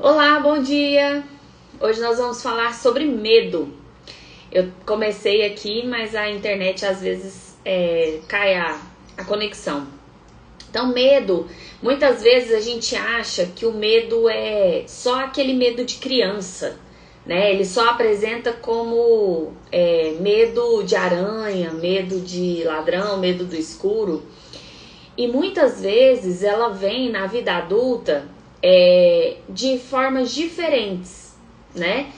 Olá, bom dia! Hoje nós vamos falar sobre medo. Eu comecei aqui, mas a internet às vezes cai a conexão. Então, medo, muitas vezes a gente acha que o medo é só aquele medo de criança, né? Ele só apresenta como medo de aranha, medo de ladrão, medo do escuro. E muitas vezes ela vem na vida adulta de formas diferentes, né?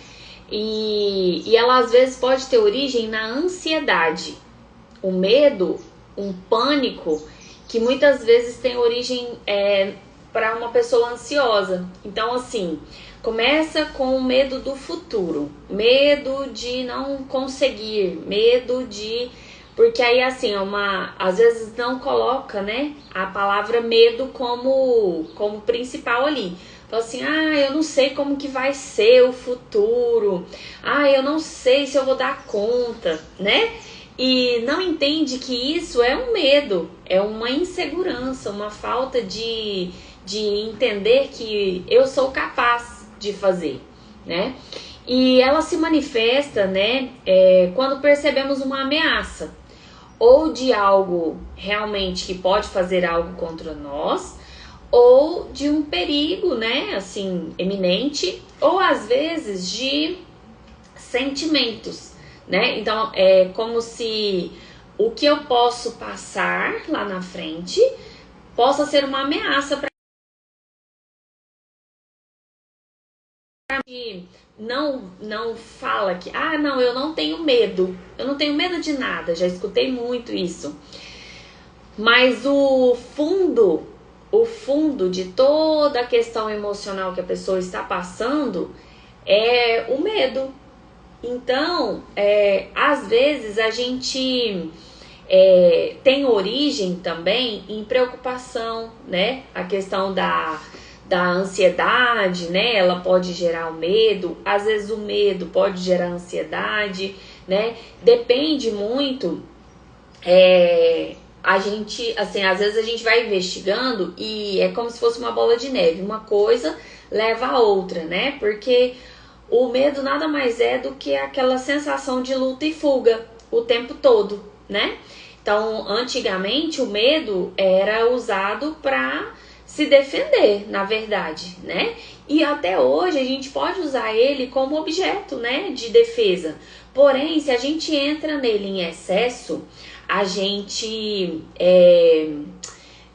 E ela às vezes pode ter origem na ansiedade, o medo, um pânico que muitas vezes tem origem para uma pessoa ansiosa. Então, assim, começa com o medo do futuro, medo de não conseguir, medo de... Porque aí, assim, às vezes não coloca, né, a palavra medo como principal ali. Então, assim, eu não sei como que vai ser o futuro. Eu não sei se eu vou dar conta, né? E não entende que isso é um medo, é uma insegurança, uma falta de entender que eu sou capaz de fazer, né? E ela se manifesta, né, quando percebemos uma ameaça, ou de algo realmente que pode fazer algo contra nós, ou de um perigo, né, assim, eminente, ou às vezes de sentimentos, né? Então é como se o que eu posso passar lá na frente possa ser uma ameaça para mim. Não fala que, não, eu não tenho medo de nada, já escutei muito isso. Mas o fundo de toda a questão emocional que a pessoa está passando é o medo. Então, às vezes a gente tem origem também em preocupação, né? A questão da ansiedade, né? Ela pode gerar o medo, às vezes o medo pode gerar ansiedade, né? Depende muito. A gente, assim, às vezes a gente vai investigando e é como se fosse uma bola de neve, uma coisa leva a outra, né? Porque o medo nada mais é do que aquela sensação de luta e fuga o tempo todo, né? Então, antigamente o medo era usado para se defender, na verdade, né? E até hoje a gente pode usar ele como objeto, né, de defesa. Porém, se a gente entra nele em excesso, a gente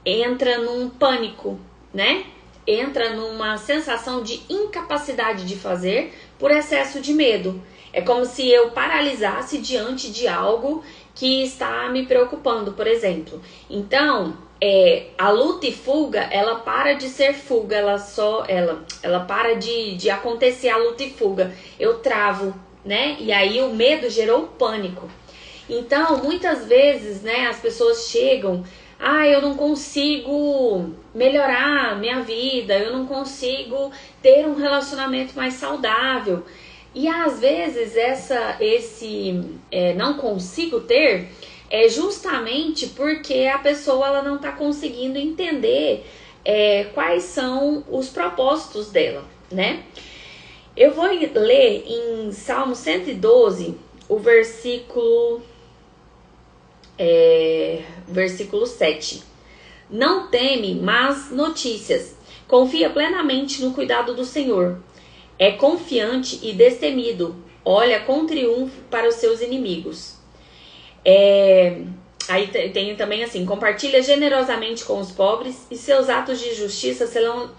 entra num pânico, né? Entra numa sensação de incapacidade de fazer por excesso de medo. É como se eu paralisasse diante de algo que está me preocupando, por exemplo. Então, a luta e fuga, ela para de ser fuga, ela para de acontecer a luta e fuga. Eu travo, né? E aí o medo gerou pânico. Então, muitas vezes, né, as pessoas chegam, eu não consigo melhorar minha vida, eu não consigo ter um relacionamento mais saudável. E às vezes esse não consigo ter é justamente porque a pessoa ela não está conseguindo entender quais são os propósitos dela, né? Eu vou ler em Salmo 112, o versículo 7. Não teme más notícias, confia plenamente no cuidado do Senhor. É confiante e destemido, olha com triunfo para os seus inimigos. Aí tem também assim, compartilha generosamente com os pobres e seus atos de justiça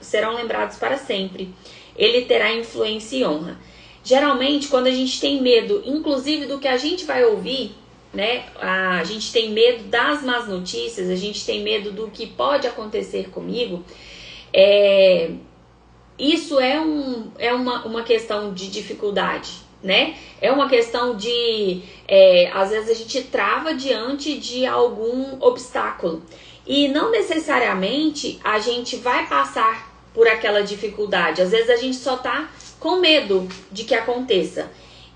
serão lembrados para sempre. Ele terá influência e honra. Geralmente, quando a gente tem medo, inclusive do que a gente vai ouvir, né? A gente tem medo das más notícias, a gente tem medo do que pode acontecer comigo. Isso é uma questão de dificuldade, né? É uma questão de... às vezes a gente trava diante de algum obstáculo. E não necessariamente a gente vai passar por aquela dificuldade. Às vezes a gente só tá com medo de que aconteça.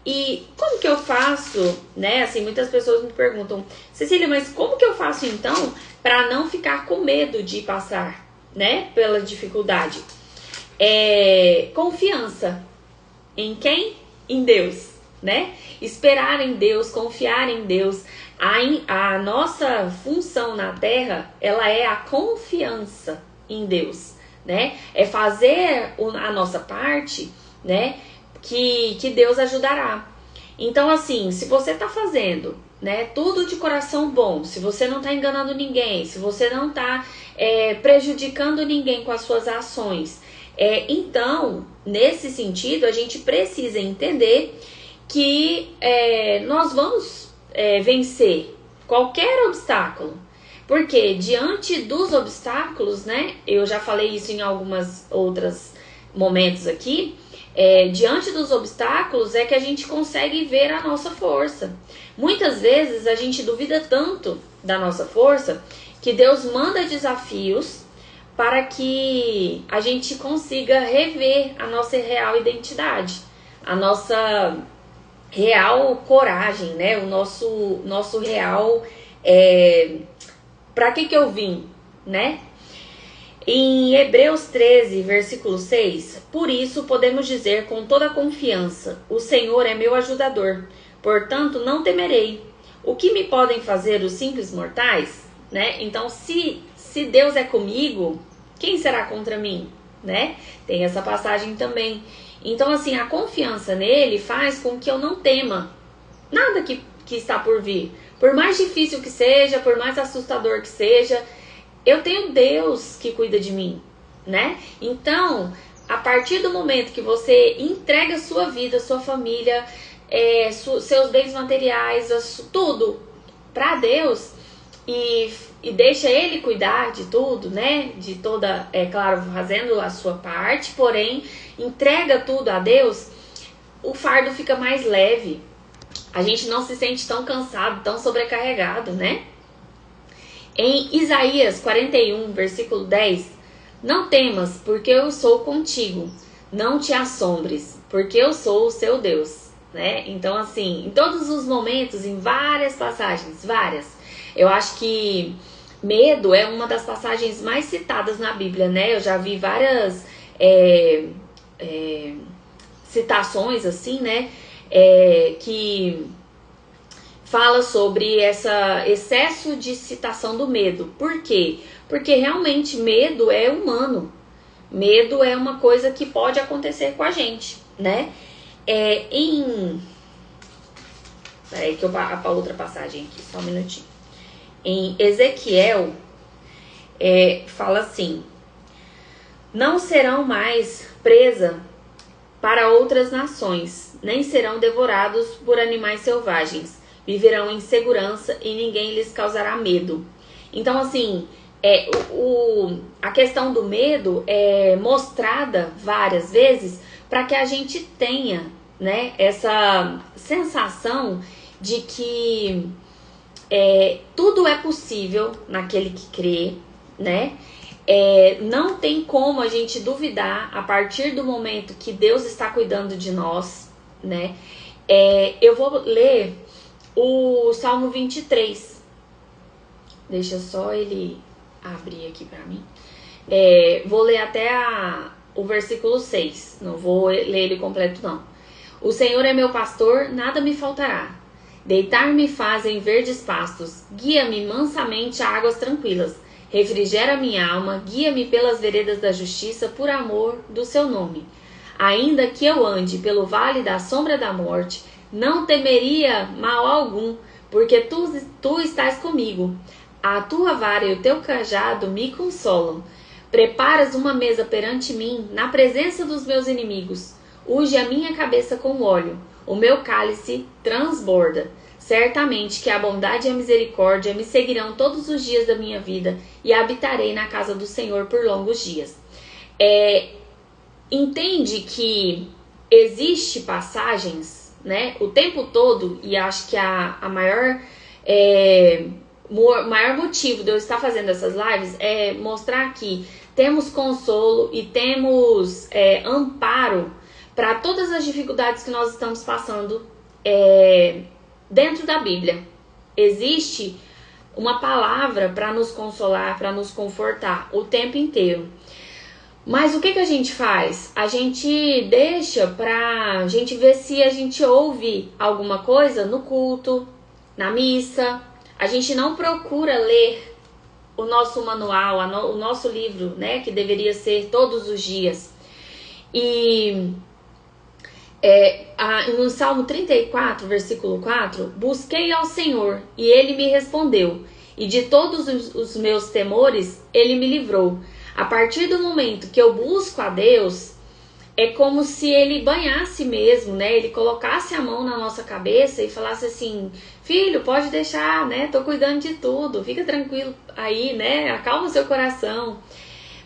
E como que eu faço, né? Assim, muitas pessoas me perguntam, Cecília, mas como que eu faço então para não ficar com medo de passar, né, pela dificuldade? confiança. Em quem? Em Deus, né? Esperar em Deus, confiar em Deus. A nossa função na Terra, ela é a confiança em Deus, né? É fazer a nossa parte, né? Que Deus ajudará. Então, assim, se você tá fazendo, né, tudo de coração bom, se você não tá enganando ninguém, se você não tá prejudicando ninguém com as suas ações, então, nesse sentido, a gente precisa entender que nós vamos vencer qualquer obstáculo. Porque diante dos obstáculos, né, eu já falei isso em algumas outros momentos aqui, diante dos obstáculos é que a gente consegue ver a nossa força. Muitas vezes a gente duvida tanto da nossa força que Deus manda desafios para que a gente consiga rever a nossa real identidade, a nossa real coragem, né? O nosso real para que eu vim, né? Em Hebreus 13, versículo 6, por isso podemos dizer com toda confiança, o Senhor é meu ajudador, portanto não temerei. O que me podem fazer os simples mortais? Né? Então, se Deus é comigo, quem será contra mim? Né? Tem essa passagem também. Então, assim, a confiança nele faz com que eu não tema nada que está por vir. Por mais difícil que seja, por mais assustador que seja, eu tenho Deus que cuida de mim, né? Então, a partir do momento que você entrega a sua vida, sua família, seus bens materiais, tudo para Deus e deixa Ele cuidar de tudo, né? De toda, claro, fazendo a sua parte, porém, entrega tudo a Deus, o fardo fica mais leve. A gente não se sente tão cansado, tão sobrecarregado, né? Em Isaías 41, versículo 10, não temas, porque eu sou contigo. Não te assombres, porque eu sou o seu Deus. Né? Então, assim, em todos os momentos, em várias passagens, eu acho que medo é uma das passagens mais citadas na Bíblia, né? Eu já vi várias citações, assim, né? Que fala sobre esse excesso de citação do medo. Por quê? Porque realmente medo é humano. Medo é uma coisa que pode acontecer com a gente, né? Peraí que eu a outra passagem aqui, só um minutinho. Em Ezequiel, fala assim: não serão mais presa para outras nações, nem serão devorados por animais selvagens. Viverão em segurança e ninguém lhes causará medo. Então, assim, a questão do medo é mostrada várias vezes para que a gente tenha, né, essa sensação de que tudo é possível naquele que crê, né? Não tem como a gente duvidar a partir do momento que Deus está cuidando de nós, né? Eu vou ler o Salmo 23. Deixa só ele abrir aqui pra mim. Vou ler até o versículo 6. Não vou ler ele completo, não. O Senhor é meu pastor, nada me faltará. Deitar-me faz em verdes pastos. Guia-me mansamente a águas tranquilas. Refrigera minha alma. Guia-me pelas veredas da justiça, por amor do seu nome. Ainda que eu ande pelo vale da sombra da morte, não temeria mal algum, porque tu estás comigo. A tua vara e o teu cajado me consolam. Preparas uma mesa perante mim, na presença dos meus inimigos. Unge a minha cabeça com óleo, o meu cálice transborda. Certamente que a bondade e a misericórdia me seguirão todos os dias da minha vida, e habitarei na casa do Senhor por longos dias. Entende que existe passagens, né, o tempo todo, e acho que a maior motivo de eu estar fazendo essas lives é mostrar que temos consolo e temos amparo para todas as dificuldades que nós estamos passando dentro da Bíblia. Existe uma palavra para nos consolar, para nos confortar o tempo inteiro. Mas o que a gente faz? A gente deixa pra gente ver se a gente ouve alguma coisa no culto, na missa. A gente não procura ler o nosso manual, o nosso livro, né? Que deveria ser todos os dias. E no Salmo 34, versículo 4, busquei ao Senhor e Ele me respondeu. E de todos os meus temores, Ele me livrou. A partir do momento que eu busco a Deus, é como se Ele banhasse mesmo, né? Ele colocasse a mão na nossa cabeça e falasse assim, filho, pode deixar, né? Tô cuidando de tudo, fica tranquilo aí, né? Acalma seu coração.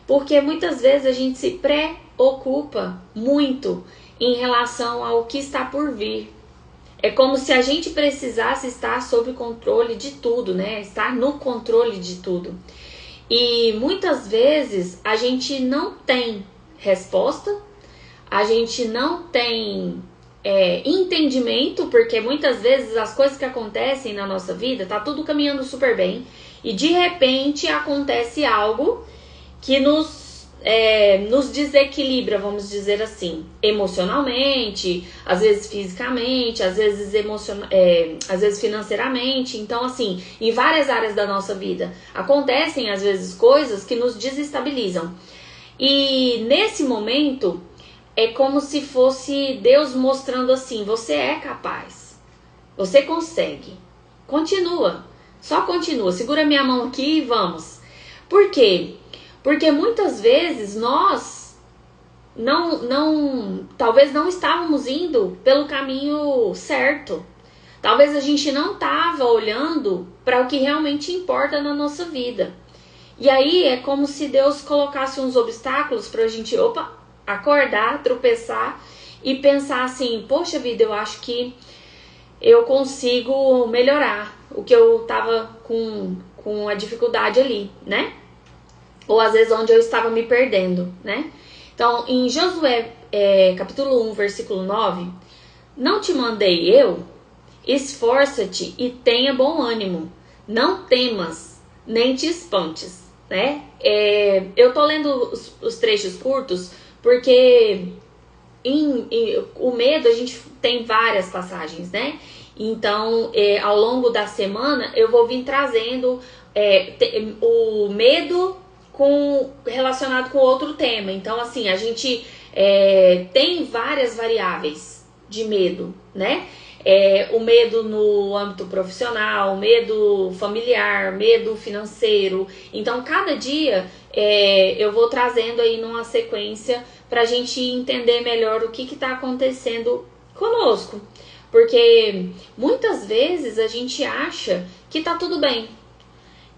Porque muitas vezes a gente se preocupa muito em relação ao que está por vir. É como se a gente precisasse estar sob controle de tudo, né? Estar no controle de tudo. E muitas vezes a gente não tem resposta, a gente não tem entendimento, porque muitas vezes as coisas que acontecem na nossa vida, tá tudo caminhando super bem, e de repente acontece algo que nos desequilibra, vamos dizer assim, emocionalmente, às vezes fisicamente, às vezes às vezes financeiramente. Então, assim, em várias áreas da nossa vida acontecem às vezes coisas que nos desestabilizam. E nesse momento é como se fosse Deus mostrando assim, você é capaz, você consegue, continua, só continua, segura minha mão aqui e vamos. Por quê? Porque muitas vezes nós talvez não estávamos indo pelo caminho certo. Talvez a gente não estava olhando para o que realmente importa na nossa vida. E aí é como se Deus colocasse uns obstáculos para a gente, acordar, tropeçar e pensar assim, poxa vida, eu acho que eu consigo melhorar o que eu estava com a dificuldade ali, né? Ou às vezes onde eu estava me perdendo, né? Então, em Josué, capítulo 1, versículo 9, não te mandei eu? Esforça-te e tenha bom ânimo. Não temas, nem te espantes, né? Eu tô lendo os trechos curtos porque o medo a gente tem várias passagens, né? Então, ao longo da semana, eu vou vir trazendo o medo relacionado com outro tema. Então, assim, a gente tem várias variáveis de medo, né? O medo no âmbito profissional, medo familiar, medo financeiro. Então, cada dia eu vou trazendo aí numa sequência pra gente entender melhor o que está acontecendo conosco. Porque muitas vezes a gente acha que tá tudo bem.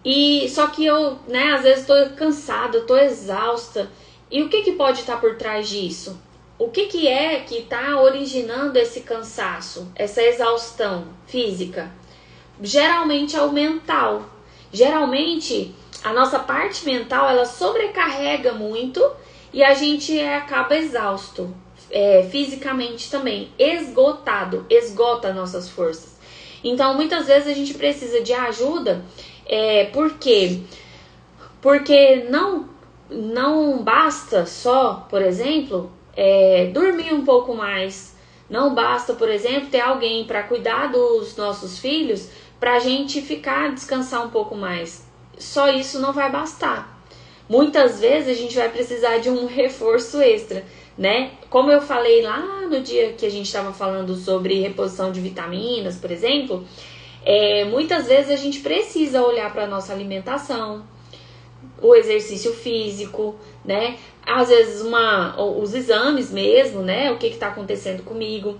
E só que eu, né, às vezes tô cansada, tô exausta. E o que pode estar por trás disso? O que é que está originando esse cansaço, essa exaustão física? Geralmente é o mental. Geralmente a nossa parte mental ela sobrecarrega muito e a gente acaba exausto, fisicamente também, esgotado, esgota nossas forças. Então muitas vezes a gente precisa de ajuda. Por quê? Porque não basta só, por exemplo, dormir um pouco mais. Não basta, por exemplo, ter alguém para cuidar dos nossos filhos para a gente descansar um pouco mais. Só isso não vai bastar. Muitas vezes a gente vai precisar de um reforço extra, né? Como eu falei lá no dia que a gente estava falando sobre reposição de vitaminas, por exemplo, muitas vezes a gente precisa olhar para a nossa alimentação, o exercício físico, né? Às vezes os exames mesmo, né? O que está acontecendo comigo.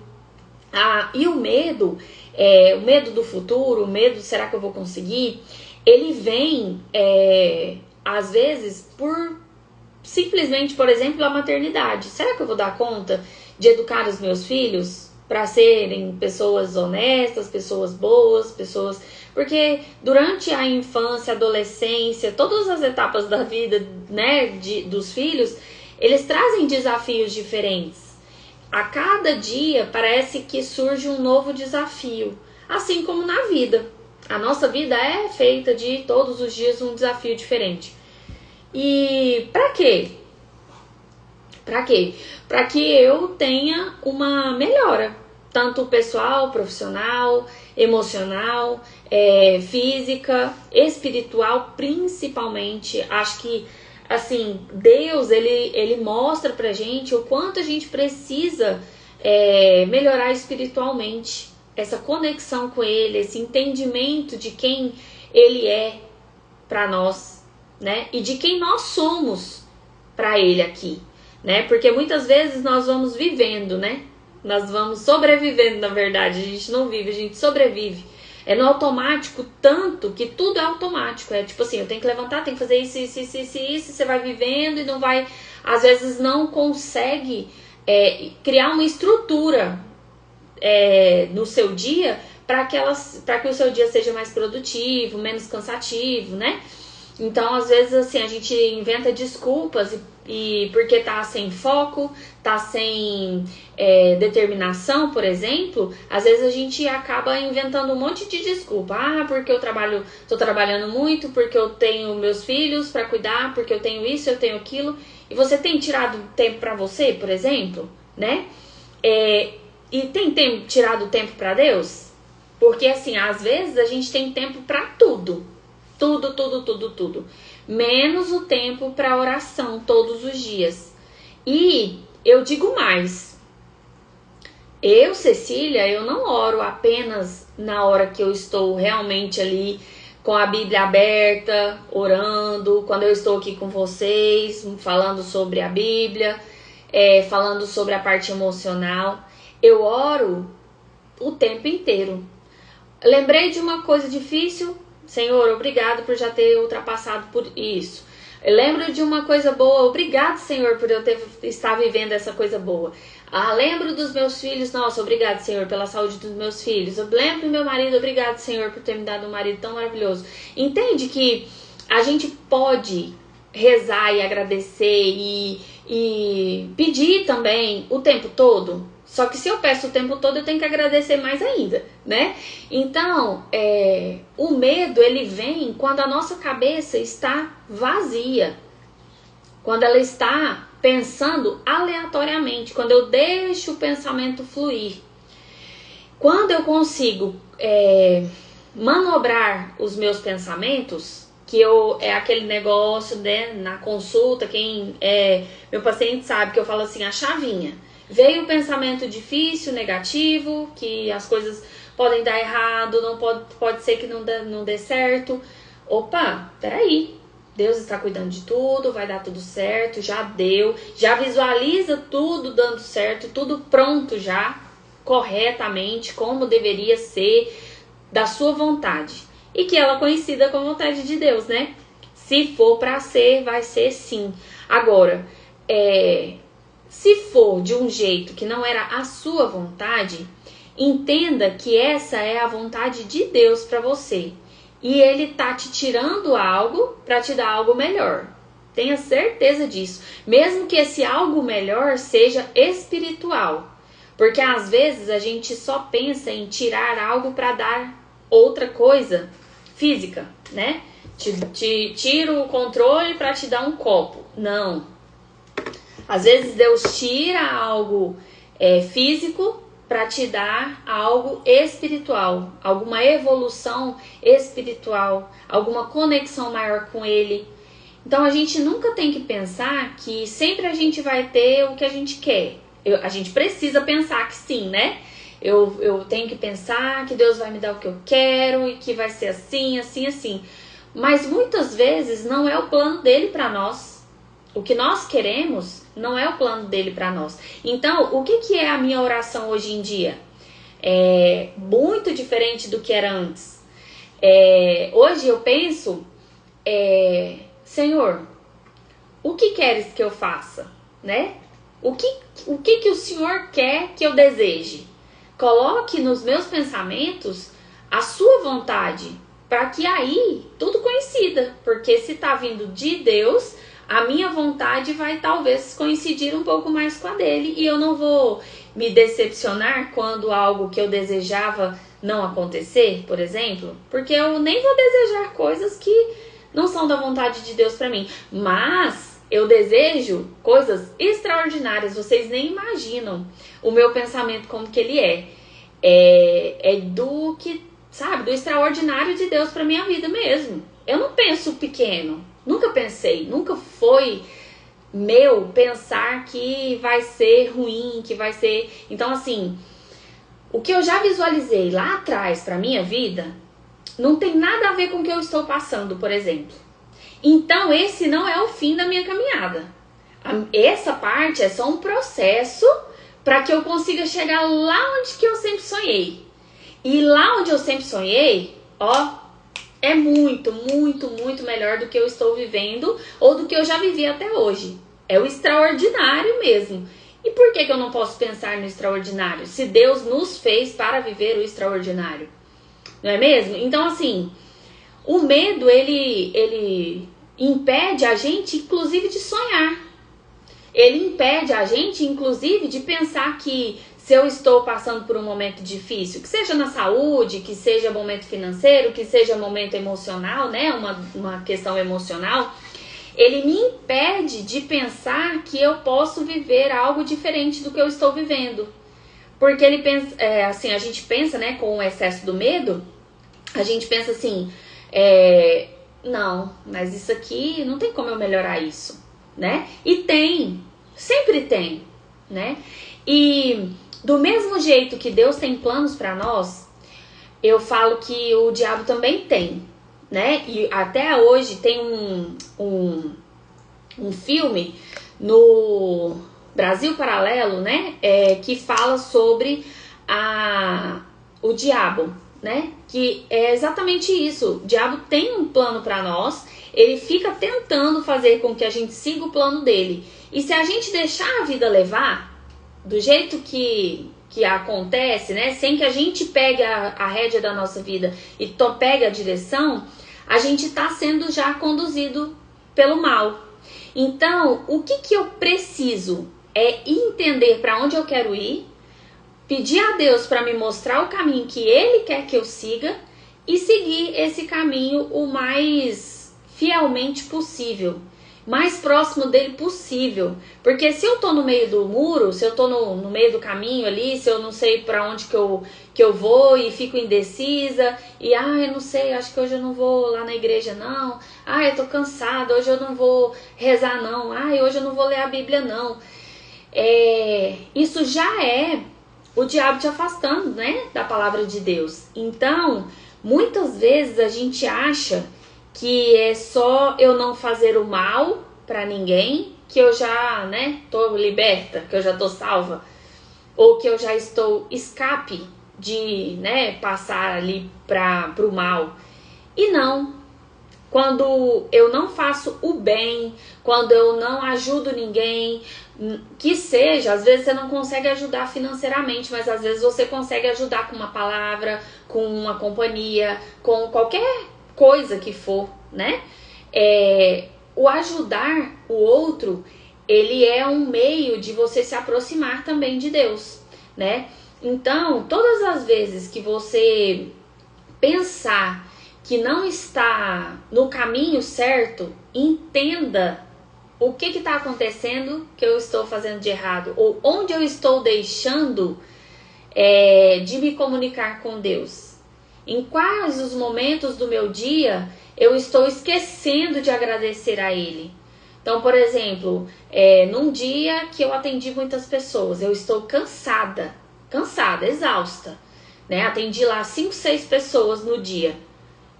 E o medo do futuro, o medo, será que eu vou conseguir? Ele vem, às vezes, simplesmente, por exemplo, a maternidade. Será que eu vou dar conta de educar os meus filhos para serem pessoas honestas, pessoas boas, Porque durante a infância, adolescência, todas as etapas da vida, né, dos filhos, eles trazem desafios diferentes. A cada dia parece que surge um novo desafio, assim como na vida. A nossa vida é feita de todos os dias um desafio diferente. E para quê? Para quê? Para que eu tenha uma melhora, tanto pessoal, profissional, emocional, física, espiritual, principalmente. Acho que, assim, Deus, ele mostra pra gente o quanto a gente precisa melhorar espiritualmente. Essa conexão com Ele, esse entendimento de quem Ele é para nós, né? E de quem nós somos para Ele aqui, né? Porque muitas vezes nós vamos vivendo, né? Nós vamos sobrevivendo, na verdade. A gente não vive, a gente sobrevive. É no automático, tanto que tudo é automático. É tipo assim, eu tenho que levantar, tenho que fazer isso, você vai vivendo e não vai, às vezes não consegue criar uma estrutura no seu dia para que o seu dia seja mais produtivo, menos cansativo, né? Então, às vezes, assim, a gente inventa desculpas e porque tá sem foco, tá sem determinação, por exemplo, às vezes a gente acaba inventando um monte de desculpa. Ah, porque tô trabalhando muito, porque eu tenho meus filhos para cuidar, porque eu tenho isso, eu tenho aquilo. E você tem tirado tempo para você, por exemplo, né? E tem tirado tempo para Deus? Porque, assim, às vezes a gente tem tempo para tudo. Tudo. Menos o tempo para oração todos os dias. E eu digo mais. Eu, Cecília, eu não oro apenas na hora que eu estou realmente ali com a Bíblia aberta, orando, quando eu estou aqui com vocês, falando sobre a Bíblia, falando sobre a parte emocional. Eu oro o tempo inteiro. Lembrei de uma coisa difícil, Senhor, obrigado por já ter ultrapassado por isso. Eu lembro de uma coisa boa, obrigado, Senhor, por eu estar vivendo essa coisa boa. Lembro dos meus filhos, nossa, obrigado, Senhor, pela saúde dos meus filhos. Eu lembro do meu marido, obrigado, Senhor, por ter me dado um marido tão maravilhoso. Entende que a gente pode rezar e agradecer e pedir também o tempo todo? Só que se eu peço o tempo todo, eu tenho que agradecer mais ainda, né? Então, o medo, ele vem quando a nossa cabeça está vazia. Quando ela está pensando aleatoriamente. Quando eu deixo o pensamento fluir. Quando eu consigo manobrar os meus pensamentos, que é aquele negócio, né, na consulta, meu paciente sabe que eu falo assim, a chavinha. Veio um pensamento difícil, negativo, que as coisas podem dar errado, pode ser que não dê certo. Opa, peraí, Deus está cuidando de tudo, vai dar tudo certo, já deu, já visualiza tudo dando certo, tudo pronto já, corretamente, como deveria ser, da sua vontade. E que ela coincida com a vontade de Deus, né? Se for para ser, vai ser sim. Agora, se for de um jeito que não era a sua vontade, entenda que essa é a vontade de Deus para você. E Ele tá te tirando algo para te dar algo melhor. Tenha certeza disso. Mesmo que esse algo melhor seja espiritual. Porque às vezes a gente só pensa em tirar algo para dar outra coisa física, né? Tiro o controle para te dar um copo. Não. Às vezes Deus tira algo físico para te dar algo espiritual, alguma evolução espiritual, alguma conexão maior com Ele. Então a gente nunca tem que pensar que sempre a gente vai ter o que a gente quer. A gente precisa pensar que sim, né? Eu tenho que pensar que Deus vai me dar o que eu quero e que vai ser assim, assim, assim. Mas muitas vezes não é o plano dele para nós. O que nós queremos não é o plano dele para nós. Então, o que é a minha oração hoje em dia? É muito diferente do que era antes. Hoje eu penso, Senhor, o que queres que eu faça? Né? O que o Senhor quer que eu deseje? Coloque nos meus pensamentos a sua vontade, para que aí tudo coincida. Porque se está vindo de Deus, a minha vontade vai talvez coincidir um pouco mais com a dele. E eu não vou me decepcionar quando algo que eu desejava não acontecer, por exemplo. Porque eu nem vou desejar coisas que não são da vontade de Deus para mim. Mas eu desejo coisas extraordinárias, vocês nem imaginam o meu pensamento como que ele é. É do que, sabe, do extraordinário de Deus pra minha vida mesmo. Eu não penso pequeno, nunca pensei, nunca foi meu pensar que vai ser ruim, que vai ser... Então, assim, o que eu já visualizei lá atrás pra minha vida não tem nada a ver com o que eu estou passando, por exemplo. Então, esse não é o fim da minha caminhada. Essa parte é só um processo para que eu consiga chegar lá onde que eu sempre sonhei. E lá onde eu sempre sonhei, ó, é muito, muito, muito melhor do que eu estou vivendo ou do que eu já vivi até hoje. É o extraordinário mesmo. E por que eu não posso pensar no extraordinário? Se Deus nos fez para viver o extraordinário. Não é mesmo? Então, assim, o medo, ele impede a gente, inclusive, de sonhar. Ele impede a gente, inclusive, de pensar que se eu estou passando por um momento difícil, que seja na saúde, que seja momento financeiro, que seja momento emocional, né? Uma questão emocional, ele me impede de pensar que eu posso viver algo diferente do que eu estou vivendo. Porque ele pensa, assim, a gente pensa, né, com o excesso do medo, a gente pensa assim, não, mas isso aqui não tem como eu melhorar isso, né? E tem, sempre tem, né? E do mesmo jeito que Deus tem planos para nós, eu falo que o diabo também tem, né? E até hoje tem um filme no Brasil Paralelo, né? Que fala sobre o diabo, né? Que é exatamente isso. O diabo tem um plano para nós, ele fica tentando fazer com que a gente siga o plano dele. E se a gente deixar a vida levar do jeito que acontece, né? Sem que a gente pegue a rédea da nossa vida e pegue a direção, a gente está sendo já conduzido pelo mal. Então, o que eu preciso é entender para onde eu quero ir, pedir a Deus para me mostrar o caminho que Ele quer que eu siga e seguir esse caminho o mais fielmente possível, mais próximo dele possível. Porque se eu tô no meio do muro, se eu tô no meio do caminho ali, se eu não sei para onde que eu vou e fico indecisa, e eu não sei, acho que hoje eu não vou lá na igreja não, eu tô cansada, hoje eu não vou rezar não, hoje eu não vou ler a Bíblia não. Isso já é o diabo te afastando, né, da palavra de Deus. Então, muitas vezes a gente acha que é só eu não fazer o mal pra ninguém, que eu já, né, tô liberta, que eu já tô salva, ou que eu já estou escape de, né, passar ali pro mal. E não. Quando eu não faço o bem, quando eu não ajudo ninguém, que seja, às vezes você não consegue ajudar financeiramente, mas às vezes você consegue ajudar com uma palavra, com uma companhia, com qualquer coisa que for, né? O ajudar o outro, ele é um meio de você se aproximar também de Deus, né? Então, todas as vezes que você pensar que não está no caminho certo, entenda o que está acontecendo que eu estou fazendo de errado, ou onde eu estou deixando de me comunicar com Deus. Em quais os momentos do meu dia eu estou esquecendo de agradecer a Ele. Então, por exemplo, num dia que eu atendi muitas pessoas, eu estou cansada, exausta, né? Atendi lá 5, 6 pessoas no dia.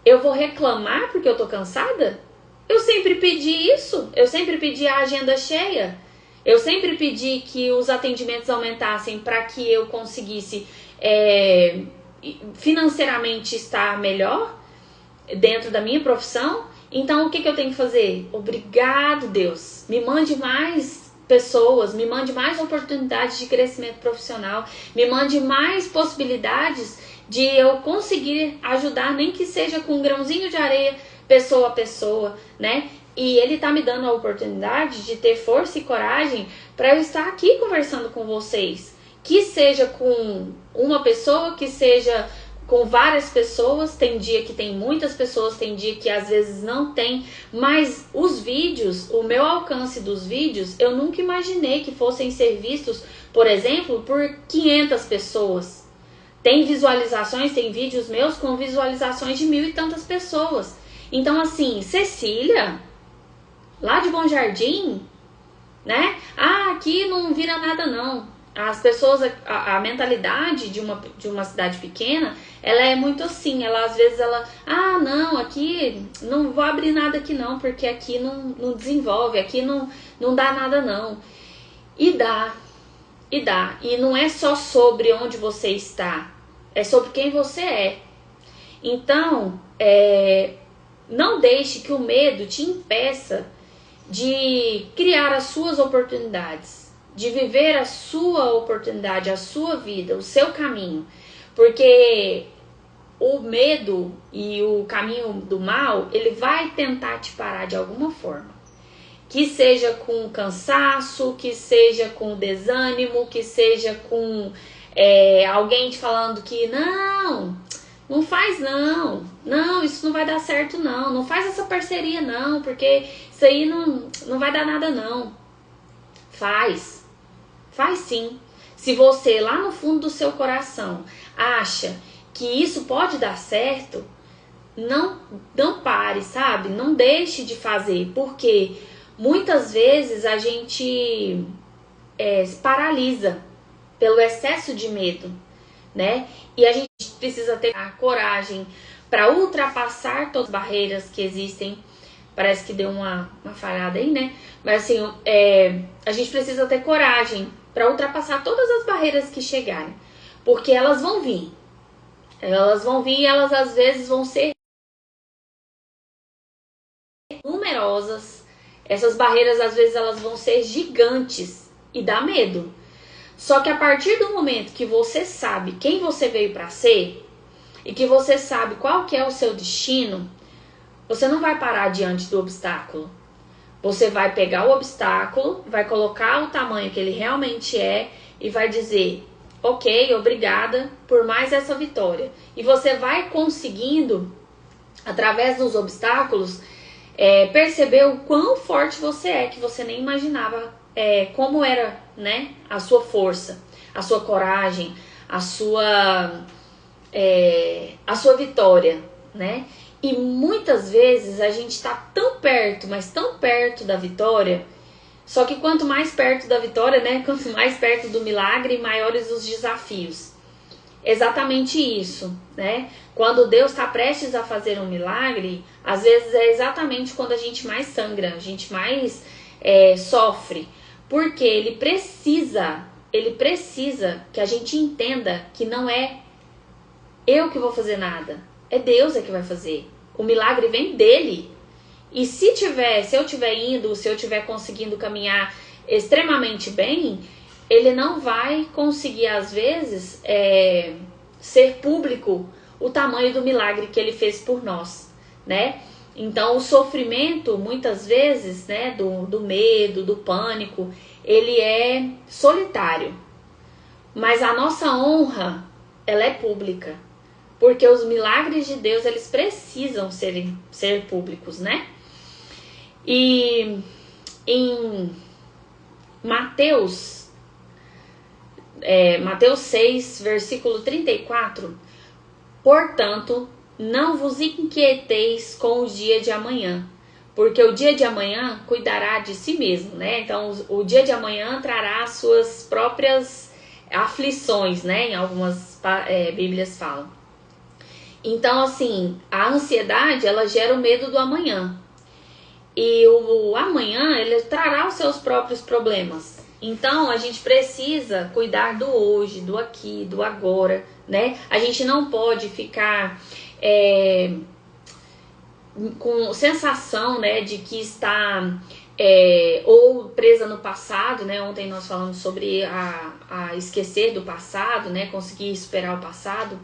Eu vou reclamar porque eu tô cansada? Eu sempre pedi isso, eu sempre pedi a agenda cheia, eu sempre pedi que os atendimentos aumentassem para que eu conseguisse financeiramente estar melhor dentro da minha profissão. Então o que eu tenho que fazer? Obrigado, Deus, me mande mais pessoas, me mande mais oportunidades de crescimento profissional, me mande mais possibilidades de eu conseguir ajudar, nem que seja com um grãozinho de areia, pessoa a pessoa, né? E Ele tá me dando a oportunidade de ter força e coragem para eu estar aqui conversando com vocês. Que seja com uma pessoa, que seja com várias pessoas, tem dia que tem muitas pessoas, tem dia que às vezes não tem, mas os vídeos, o meu alcance dos vídeos, eu nunca imaginei que fossem ser vistos, por exemplo, por 500 pessoas. Tem visualizações, tem vídeos meus com visualizações de 1.000 e tantas pessoas. Então assim, Cecília, lá de Bom Jardim, né? Ah, aqui não vira nada não. As pessoas, a mentalidade de uma cidade pequena, ela é muito assim, às vezes ah, não, aqui não vou abrir nada aqui não, porque aqui não desenvolve, aqui não dá nada não. E dá. E não é só sobre onde você está, é sobre quem você é. Então, não deixe que o medo te impeça de criar as suas oportunidades, de viver a sua oportunidade, a sua vida, o seu caminho. Porque o medo e o caminho do mal, ele vai tentar te parar de alguma forma. Que seja com cansaço, que seja com desânimo, que seja com alguém te falando que não faz não, isso não vai dar certo não faz essa parceria não, porque isso aí não vai dar nada não. Faz sim. Se você lá no fundo do seu coração acha que isso pode dar certo, não pare, sabe? Não deixe de fazer, porque muitas vezes a gente se paralisa pelo excesso de medo, né? E a gente precisa ter a coragem para ultrapassar todas as barreiras que existem. Parece que deu uma falhada aí, né? Mas assim, a gente precisa ter coragem para ultrapassar todas as barreiras que chegarem. Porque elas vão vir. Elas vão vir e elas às vezes vão ser numerosas. Essas barreiras às vezes elas vão ser gigantes e dá medo. Só que a partir do momento que você sabe quem você veio para ser e que você sabe qual que é o seu destino, você não vai parar diante do obstáculo. Você vai pegar o obstáculo, vai colocar o tamanho que ele realmente é e vai dizer, ok, obrigada por mais essa vitória. E você vai conseguindo, através dos obstáculos, perceber o quão forte você é, que você nem imaginava como era, né, a sua força, a sua coragem, a sua vitória, né? E muitas vezes a gente está tão perto, mas tão perto da vitória, só que quanto mais perto da vitória, né, quanto mais perto do milagre, maiores os desafios. Exatamente isso, né? Quando Deus está prestes a fazer um milagre, às vezes é exatamente quando a gente mais sangra, a gente mais sofre, porque Ele precisa que a gente entenda que não é eu que vou fazer nada, é Deus que vai fazer. O milagre vem dele. E se eu estiver indo, se eu estiver conseguindo caminhar extremamente bem, ele não vai conseguir, às vezes, ser público o tamanho do milagre que ele fez por nós, né? Então, o sofrimento, muitas vezes, né, do medo, do pânico, ele é solitário. Mas a nossa honra, ela é pública. Porque os milagres de Deus, eles precisam ser públicos, né? E em Mateus 6, versículo 34, portanto, não vos inquieteis com o dia de amanhã, porque o dia de amanhã cuidará de si mesmo, né? Então, o dia de amanhã trará as suas próprias aflições, né? Em algumas Bíblias falam. Então, assim, a ansiedade, ela gera o medo do amanhã. E o amanhã, ele trará os seus próprios problemas. Então, a gente precisa cuidar do hoje, do aqui, do agora, né? A gente não pode ficar com sensação, né, de que está ou presa no passado, né? Ontem nós falamos sobre a esquecer do passado, né? Conseguir superar o passado.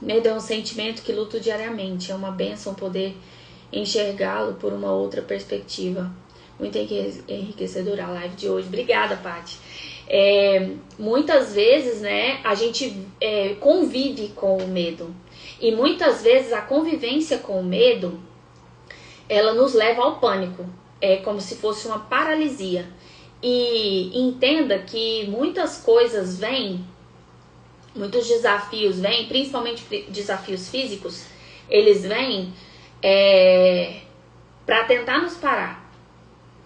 Medo é um sentimento que luto diariamente. É uma bênção poder enxergá-lo por uma outra perspectiva. Muito enriquecedora a live de hoje. Obrigada, Paty. Muitas vezes, né, a gente convive com o medo. E muitas vezes a convivência com o medo, ela nos leva ao pânico. É como se fosse uma paralisia. E entenda que muitas coisas vêm, muitos desafios vêm, principalmente desafios físicos, eles vêm para tentar nos parar.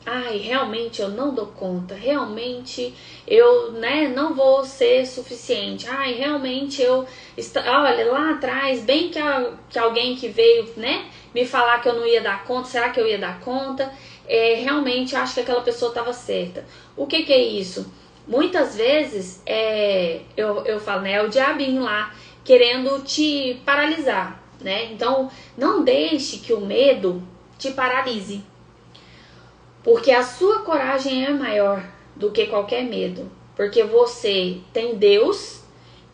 Ai, realmente eu não dou conta, realmente eu, né, não vou ser suficiente. Ai, realmente olha, lá atrás, bem que alguém que veio, né, me falar que eu não ia dar conta, será que eu ia dar conta? Realmente acho que aquela pessoa estava certa. O que é isso? Muitas vezes eu falo, né, é o diabinho lá querendo te paralisar, né? Então não deixe que o medo te paralise. Porque a sua coragem é maior do que qualquer medo. Porque você tem Deus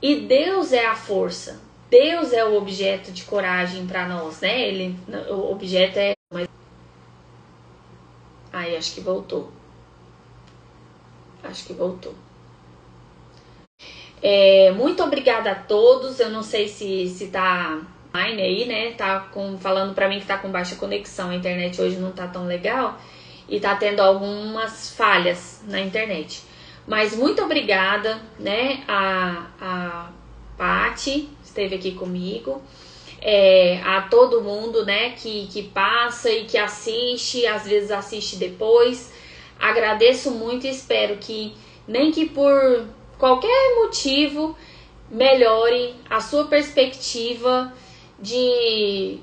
e Deus é a força. Deus é o objeto de coragem para nós, né? O objeto é... Ai, acho que voltou. Acho que voltou. Muito obrigada a todos. Eu não sei se tá online aí, né? Tá falando para mim que tá com baixa conexão. A internet hoje não tá tão legal. E tá tendo algumas falhas na internet. Mas muito obrigada, né? A Paty esteve aqui comigo. A todo mundo, né? Que passa e que assiste, às vezes assiste depois. Agradeço muito e espero que, nem que por qualquer motivo, melhore a sua perspectiva de